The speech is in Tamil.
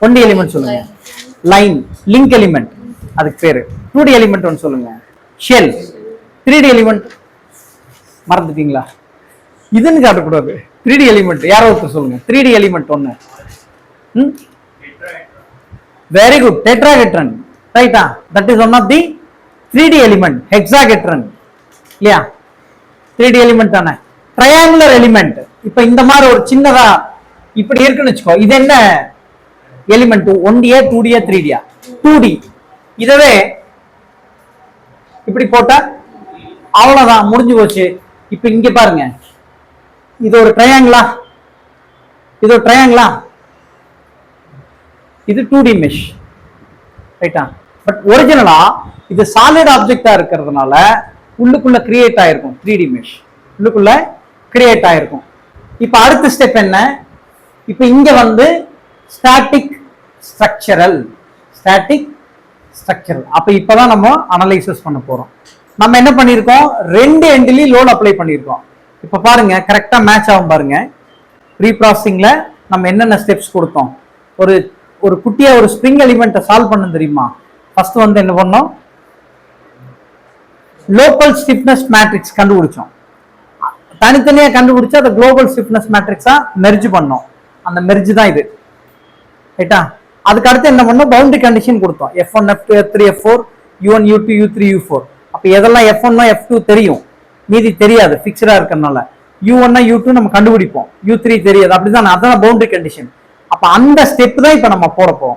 1D எலிமெண்ட் சொல்லுங்க. லைன் லிங்க் எலிமெண்ட் அதுக்கு பேரு. 2D எலிமெண்ட் ஒன்று சொல்லுங்க. ஷெல். 3D எலிமெண்ட் மறந்துட்டீங்களா? இதுன்னு காட்டக்கூடாது. 3D எலிமெண்ட் யாரோ ஒருத்தர் சொல்லுங்க. 3D எலிமெண்ட் ஒன்று. Very good. டெட்ராஹெட்ரன். ரைட்டா? That is one of the 3D element. Hexahedron இல்லையா? 3D எலிமெண்ட் தானே. ட்ரையாங்குலர் எலிமெண்ட் இப்ப இந்த மாதிரி ஒரு சின்னதா இப்படி இருக்குன்னு வச்சுக்கோ. இது என்ன element? 1D 2D 3D 2D. இதவே இப்படி போட்டா அவ்வளவுதான், முடிஞ்சு போச்சு. இப்ப இங்க பாருங்க, இது ஒரு ட்ரையாங்கிளா, இது ஒரு ட்ரையாங்கிளா, இது 2D மெஷ் ரைட்டா? பட் ஒரிஜினலா இது சாலிட் ஆப்ஜெக்டா இருக்கிறதுனால உள்ளுக்குள்ள கிரியேட் ஆயிருக்கும் 3D மெஷ், உள்ளுக்குள்ள கிரியேட் ஆயிருக்கும். இப்ப அடுத்த ஸ்டெப் என்ன? இப்ப இங்க வந்து ஸ்டாட்டிக் ஸ்ட்ரக்சரல், ஸ்டாட்டிக் ஸ்ட்ரக்சரல். அப்ப இப்பதான் நம்ம அனலைசிஸ் பண்ண போறோம். நம்ம என்ன பண்ணிருக்கோம்? ரெண்டு எண்ட்லயும் லோட் அப்ளை பண்ணிருக்கோம். இப்ப பாருங்க, கரெக்டா மேட்ச் ஆகும் பாருங்க. ப்ரீ ப்ராசஸிங்ல நம்ம என்னென்ன ஸ்டெப்ஸ் கொடுத்தோம்? ஒரு குட்டியா ஒரு ஸ்ப்ரிங் எலிமெண்ட்டை சால்வ் பண்ண தெரியுமா? ஃபர்ஸ்ட் வந்து என்ன பண்ணோம்? லோக்கல் ஸ்டிஃப்னஸ் மேட்ரிக்ஸ் கண்டுபிடிச்சோம். தனித்தனியா கண்டுபிடிச்சு அதை குளோபல் ஸ்டிஃப்னஸ் மேட்ரிக்ஸா மெர்ஜ் பண்ணோம். அந்த மெர்ஜ் தான் இது ரைட்டா? அதுக்கு அடுத்து என்ன பண்ணோம்? பவுண்டரி கண்டிஷன் கொடுத்தோம். F1 F2 F3 F4 U1 U2 U3 U4. அப்ப எதெல்லாம் F1 F2 தெரியும், மீதி தெரியாது ஃபிக்ஸ்டா இருக்கறனால. U1 U2 நம்ம கண்டுபிடிப்போம், U3 தெரியாது. அப்படிதான், அதான் பவுண்டரி கண்டிஷன். அப்ப அந்த ஸ்டெப் தான் இப்ப நம்ம போட போறோம்.